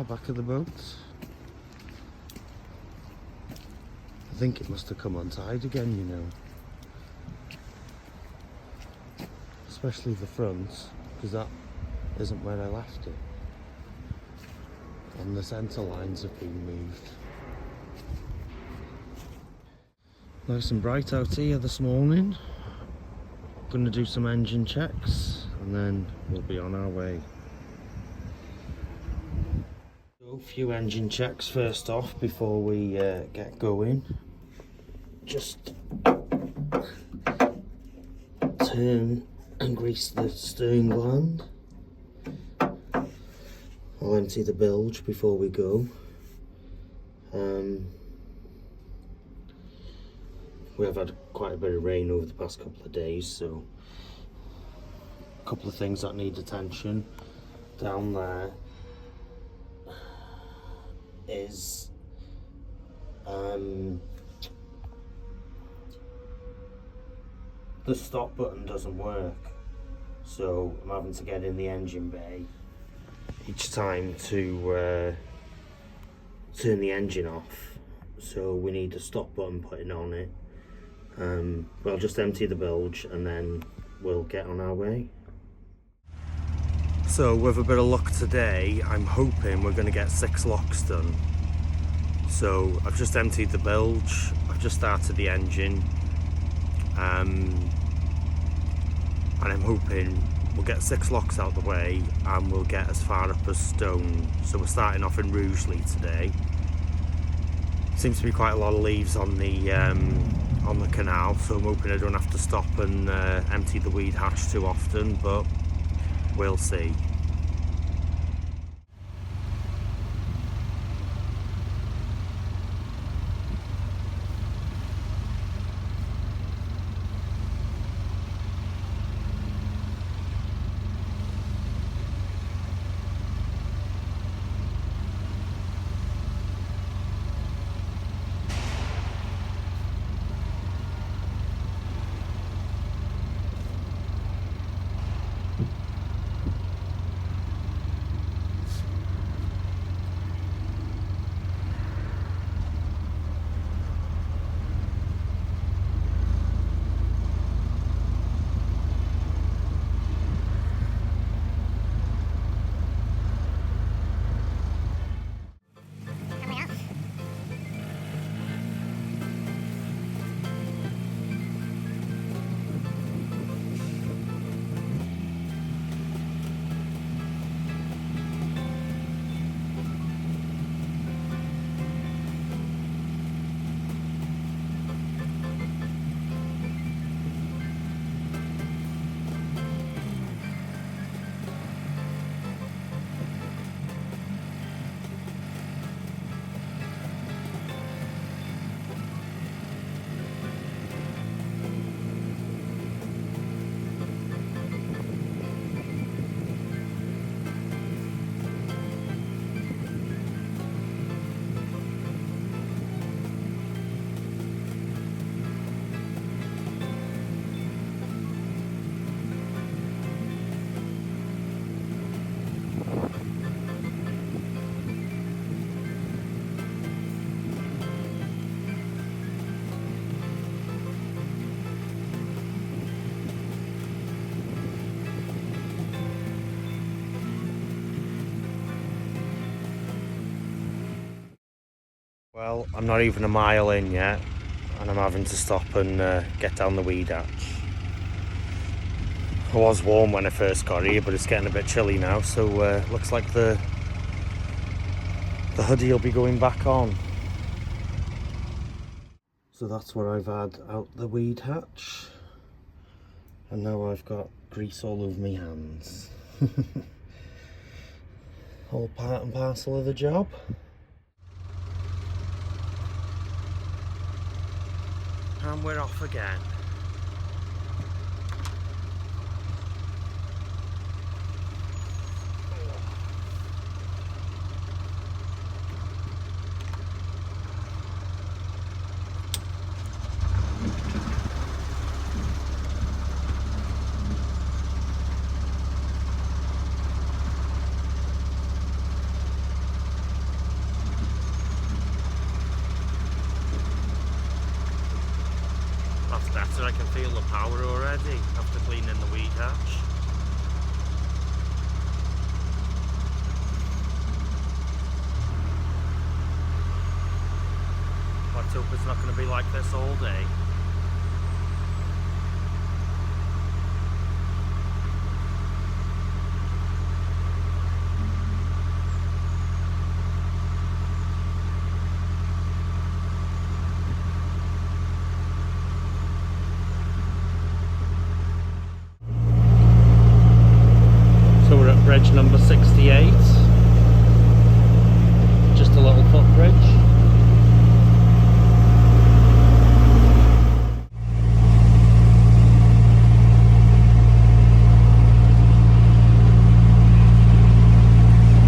back of the boat. I think it must have come untied again, you know. Especially the front, because that isn't where I left it. And the centre lines have been moved. Nice and bright out here this morning. Gonna do some engine checks and then we'll be on our way. So, a few engine checks first off before we get going. Just turn and grease the stern gland. I'll empty the bilge before we go. We have had quite a bit of rain over the past couple of days, so a couple of things that need attention. Down there is the stop button doesn't work, so I'm having to get in the engine bay each time to turn the engine off, so we need a stop button putting on it. But I'll just empty the bilge and then we'll get on our way. So with a bit of luck today, I'm hoping we're going to get 6 locks done. So I've just emptied the bilge, I've just started the engine, and I'm hoping we'll get 6 locks out of the way and we'll get as far up as Stone. So we're starting off in Rugeley today. Seems to be quite a lot of leaves on the canal, so I'm hoping I don't have to stop and empty the weed hatch too often, but we'll see. Well, I'm not even a mile in yet, and I'm having to stop and get down the weed hatch. It was warm when I first got here, but it's getting a bit chilly now, so looks like the hoodie will be going back on. So that's where I've had out the weed hatch, and now I've got grease all over my hands. All part and parcel of the job. And we're off again. better. I can feel the power already after cleaning the weed hatch. Let's hope it's not going to be like this all day. So we're at bridge number 68, just a little footbridge.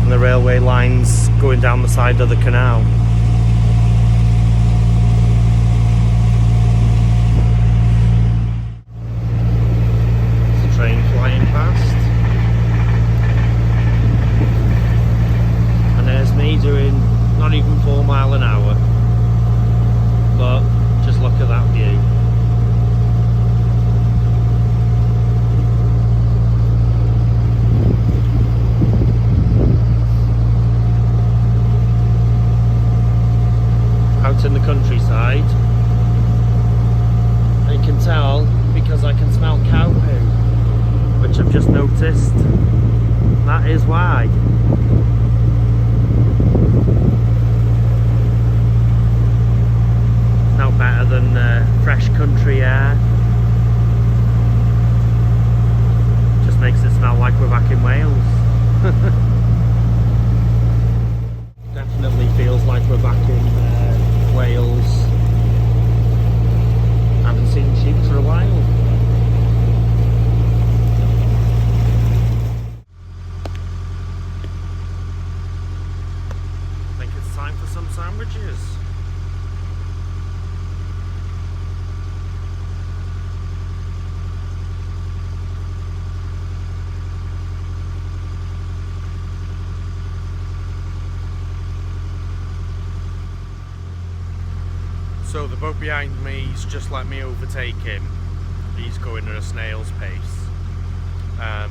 And the railway lines going down the side of the canal. There's a train flying past. There's me doing not even 4 miles an hour, but just look at that view. Out in the countryside, and you can tell because I can smell cow poo, which I've just noticed. That is why. No better than fresh country air. Just makes it smell like we're back in Wales. Definitely feels like we're back in Wales. Haven't seen sheep for a while. I think it's time for some sandwiches. So the boat behind me's just let me overtake him. He's going at a snail's pace. There's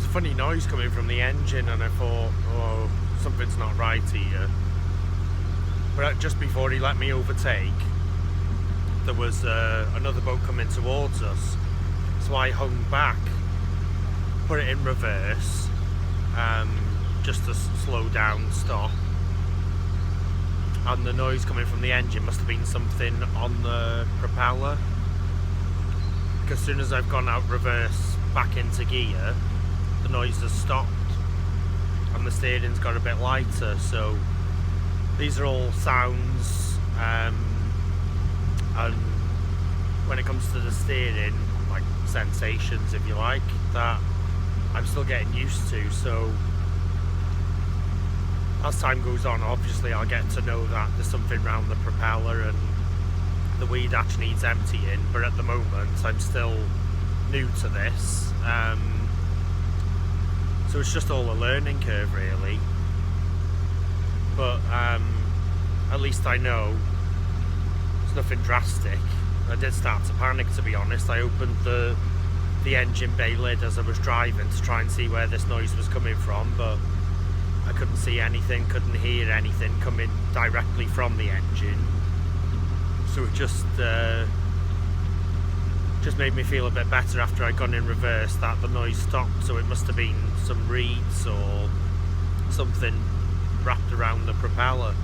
a funny noise coming from the engine and I thought, oh, something's not right here. But just before he let me overtake, there was another boat coming towards us. So I hung back, put it in reverse, just to slow down, stop. And the noise coming from the engine must have been something on the propeller, because as soon as I've gone out reverse back into gear, the noise has stopped and the steering's got a bit lighter. So these are all sounds, and when it comes to the steering, like sensations if you like, that I'm still getting used to. So as time goes on, obviously I'll get to know that there's something around the propeller and the weed hatch needs emptying, but at the moment I'm still new to this, so it's just all a learning curve really. But at least I know it's nothing drastic. I did start to panic, to be honest. I opened the engine bay lid as I was driving to try and see where this noise was coming from, but I couldn't see anything, couldn't hear anything coming directly from the engine. So it just made me feel a bit better after I'd gone in reverse that the noise stopped. So it must have been some reeds or something wrapped around the propeller.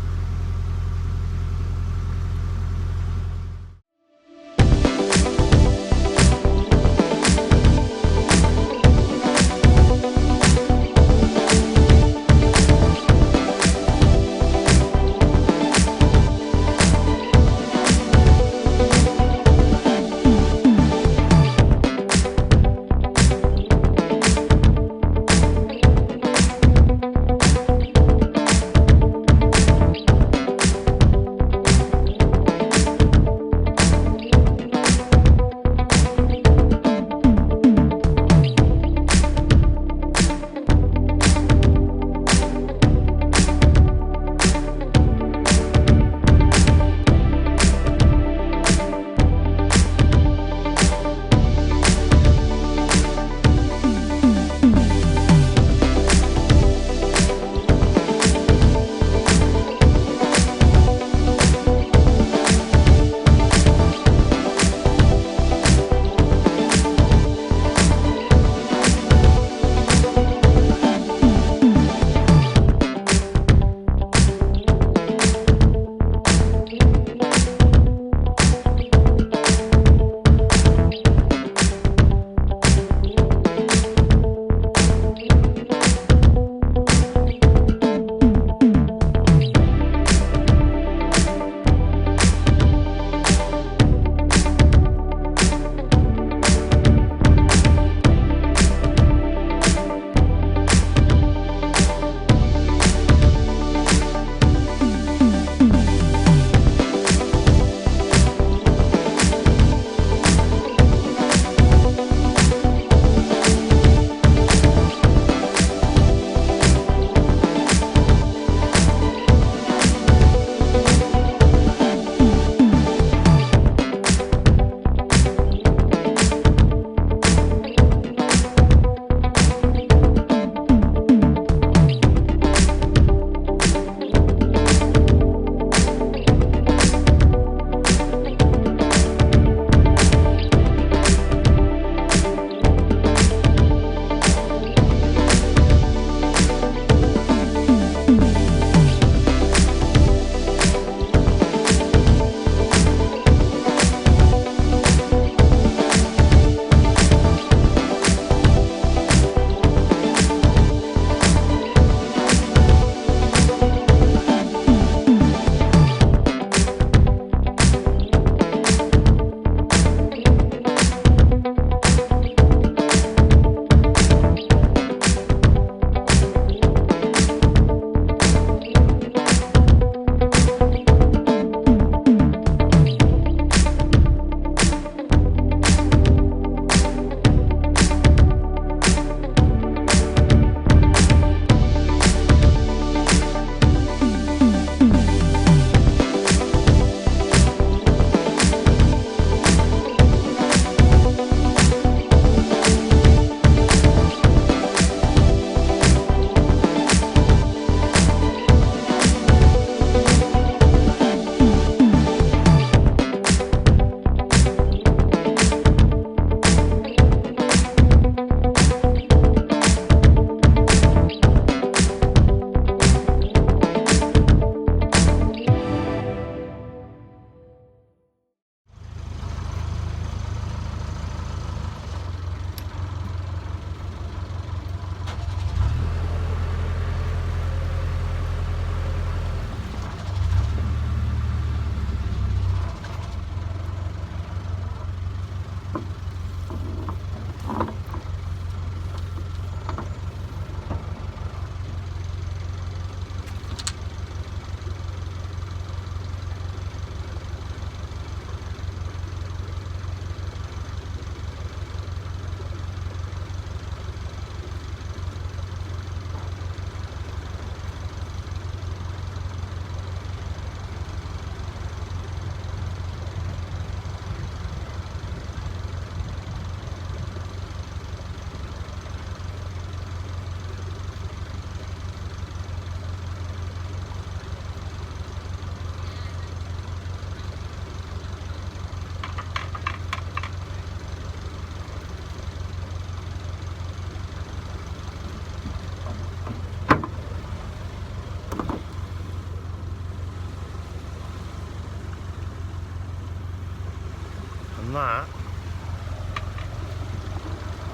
And that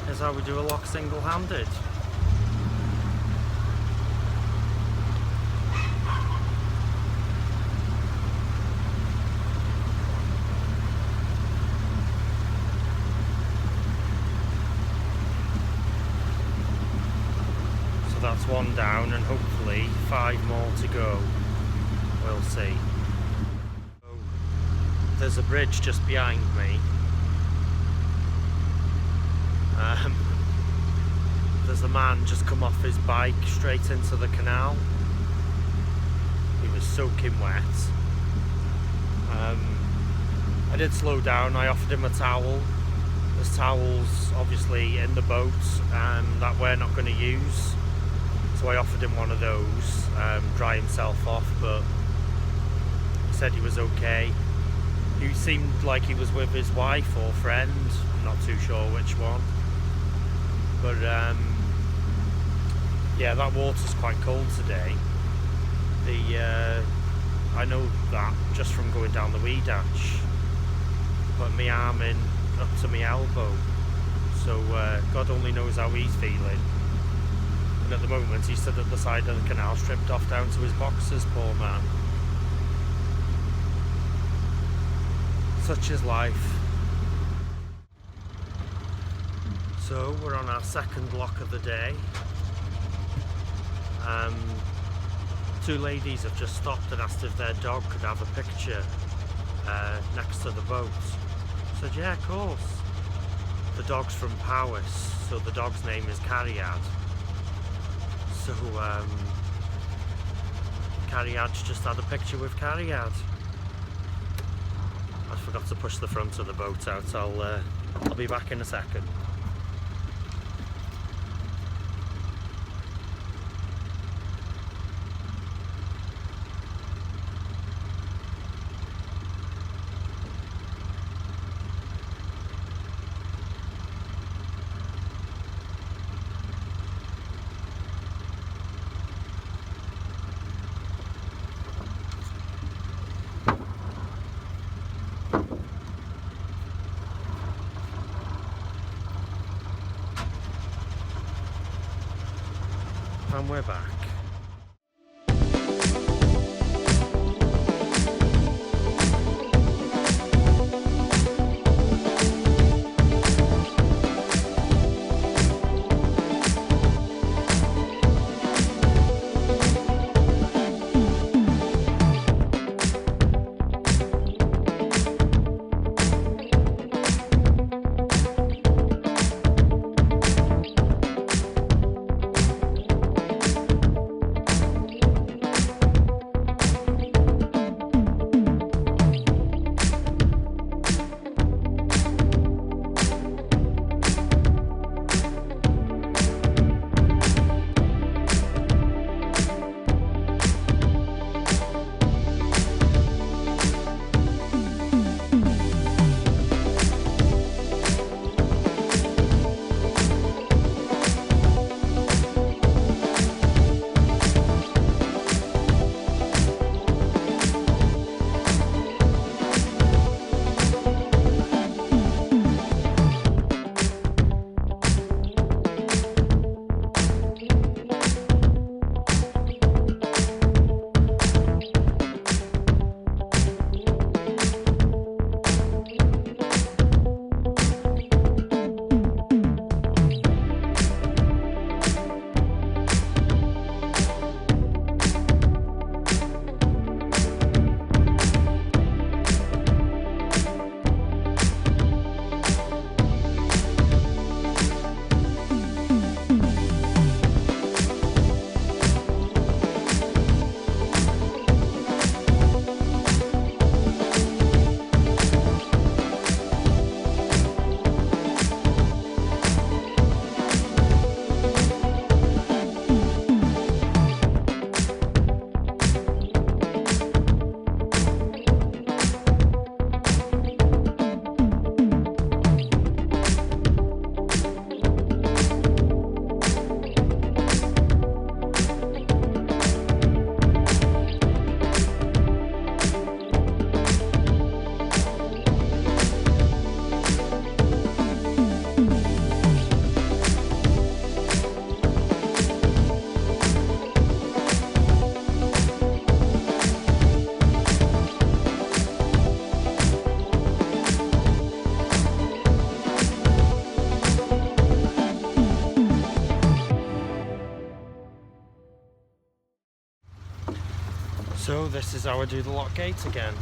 is how we do a lock single-handed. So that's one down and hopefully 5 more to go. We'll see. There's a bridge just behind me. There's a man just come off his bike straight into the canal. He was soaking wet. I did slow down. I offered him a towel. There's towels obviously in the boat that we're not going to use, so I offered him one of those, dry himself off, but he said he was okay. He seemed like he was with his wife or friend, I'm not too sure which one. But yeah, that water's quite cold today. I know that just from going down the wee dash. Put my arm in up to my elbow. So God only knows how he's feeling. And at the moment he stood at the side of the canal, stripped off down to his boxers, poor man. Such is life. So we're on our second lock of the day. 2 ladies have just stopped and asked if their dog could have a picture next to the boat. I said, yeah, of course. The dog's from Powys, so the dog's name is Cariad. So Cariad's just had a picture with Cariad. I forgot to push the front of the boat out. I'll be back in a second. And we're back. So this is how I do the lock gate again.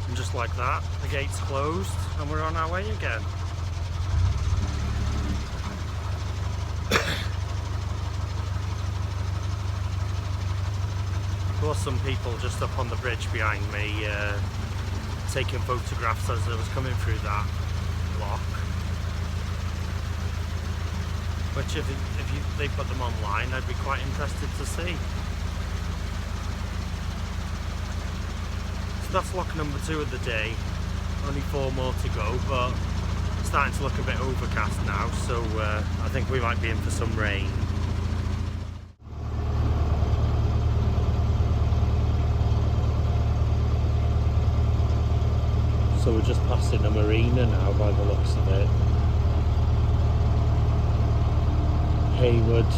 And just like that, the gate's closed and we're on our way again. There was some people just up on the bridge behind me taking photographs as I was coming through that lock. Which if they put them online, I'd be quite interested to see. So that's lock number 2 of the day. Only 4 more to go, but it's starting to look a bit overcast now, so I think we might be in for some rain. So we're just passing a marina now by the looks of it. Haywood,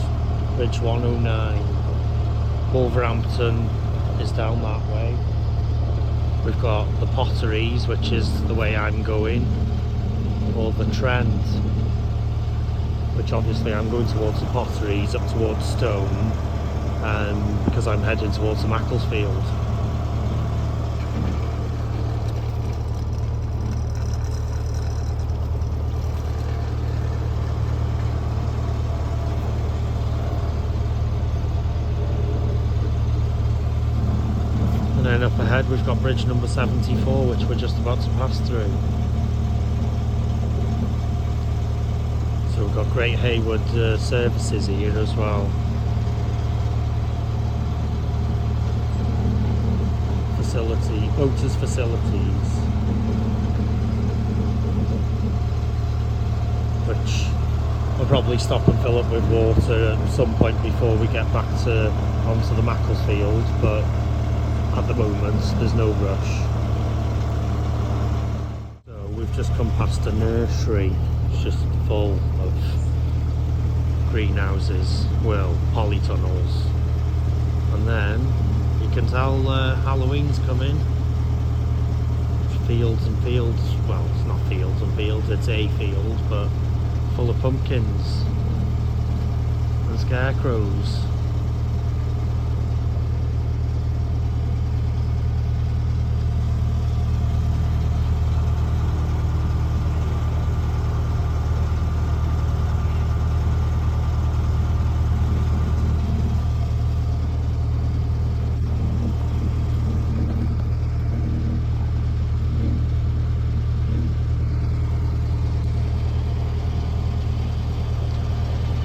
Bridge 109. Wolverhampton is down that way. We've got the Potteries, which is the way I'm going, or the Trent, which obviously I'm going towards the Potteries, up towards Stone, because I'm heading towards the Macclesfield. And then up ahead we've got bridge number 74, which we're just about to pass through. So we've got Great Haywood services here as well. Boaters facilities. Which we'll probably stop and fill up with water at some point before we get back onto the Macclesfield, but at the moment there's no rush. So we've just come past a nursery. It's just full of greenhouses, well, polytunnels, and then you can tell Halloween's coming. Fields and fields, well, it's not fields and fields, it's a field, but full of pumpkins and scarecrows.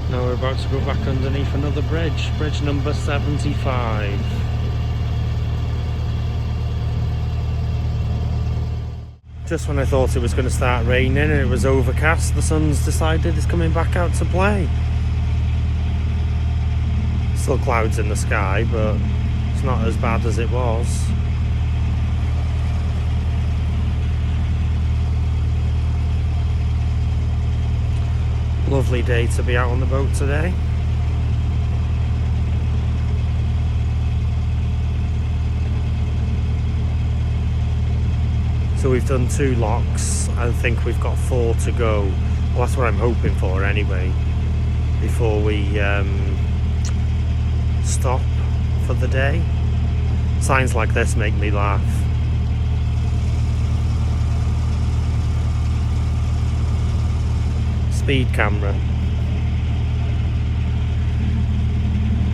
Now we're about to go back underneath another bridge, bridge number 75. Just when I thought it was going to start raining and it was overcast, the sun's decided it's coming back out to play. Still clouds in the sky, but it's not as bad as it was. Lovely day to be out on the boat today. So we've done 2 locks. I think we've got 4 to go. Well, that's what I'm hoping for anyway, before we stop for the day. Signs like this make me laugh. Speed camera.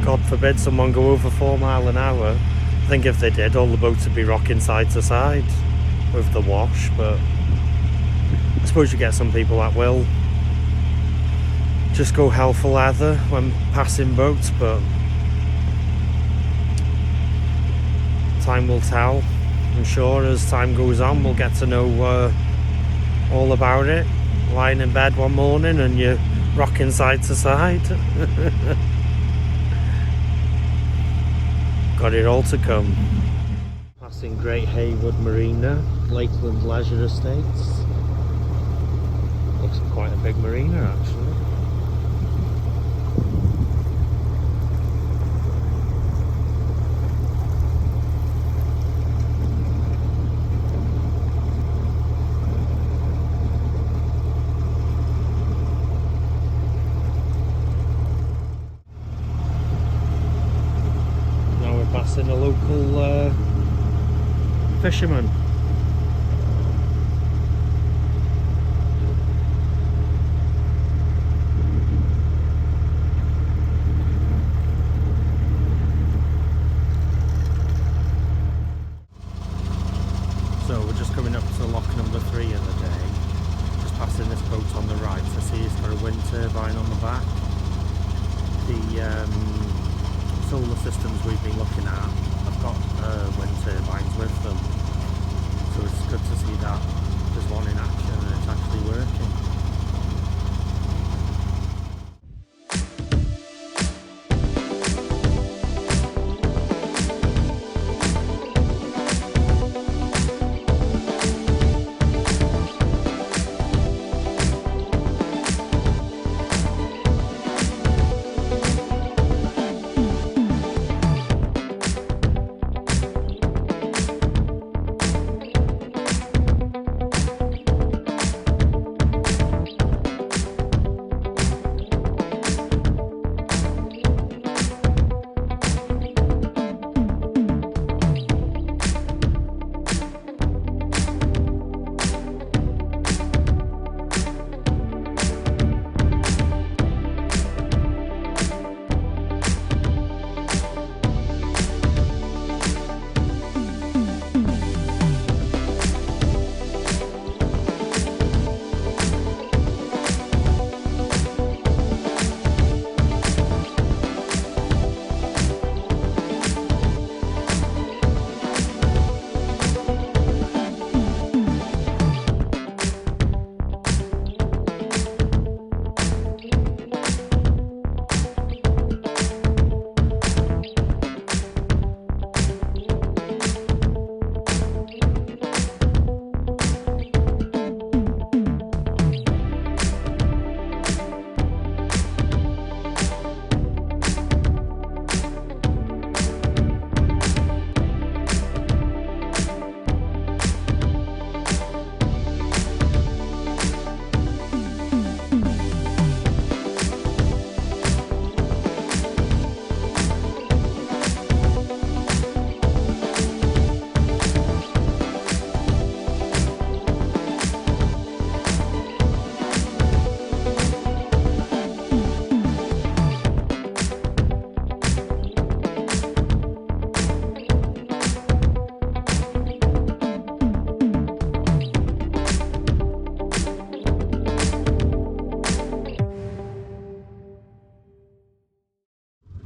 God forbid someone go over 4 miles an hour. I think if they did, all the boats would be rocking side to side with the wash, but I suppose you get some people that will. just go hell for leather when passing boats, but time will tell. I'm sure as time goes on we'll get to know all about it. Lying in bed one morning and you're rocking side to side. Got it all to come. Passing Great Haywood Marina, Lakeland Leisure Estates. Looks like quite a big marina actually. Passing a local fisherman. So we're just coming up to lock number 3 of the day. Just passing this boat on the right. I see it's got a wind turbine on the back. The solar systems we've been looking at have got wind turbines with them, so it's good to see that there's one in action and it's actually working.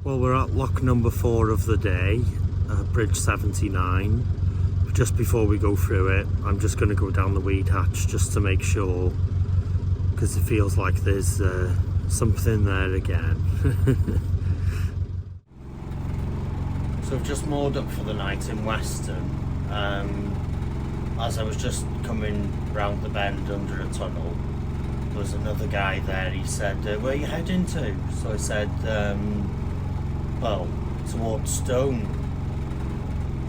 Well, we're at lock number 4 of the day, bridge 79. Just before we go through it, I'm just going to go down the weed hatch just to make sure, because it feels like there's something there again. So I've just moored up for the night in Weston. As I was just coming round the bend under a tunnel, there was another guy there. He said, where are you heading to? So I said, well, towards Stone.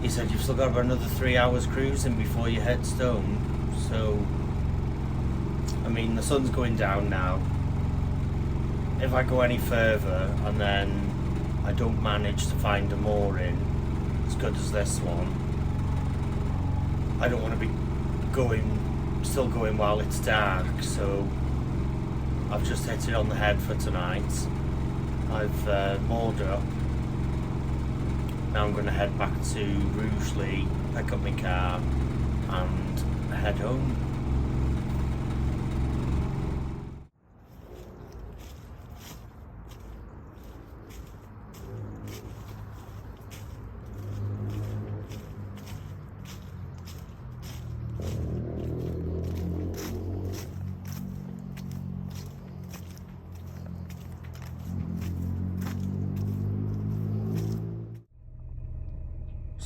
He said, you've still got about another 3 hours cruising before you head Stone. So, I mean, the sun's going down now. If I go any further and then I don't manage to find a mooring as good as this one, I don't want to be still going while it's dark. So I've just hit it on the head for tonight. I've moored up. Now I'm going to head back to Rugeley, pick up my car and head home.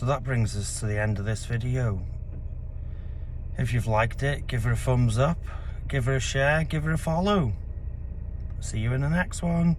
So that brings us to the end of this video. If you've liked it, give her a thumbs up, give her a share, give her a follow. See you in the next one.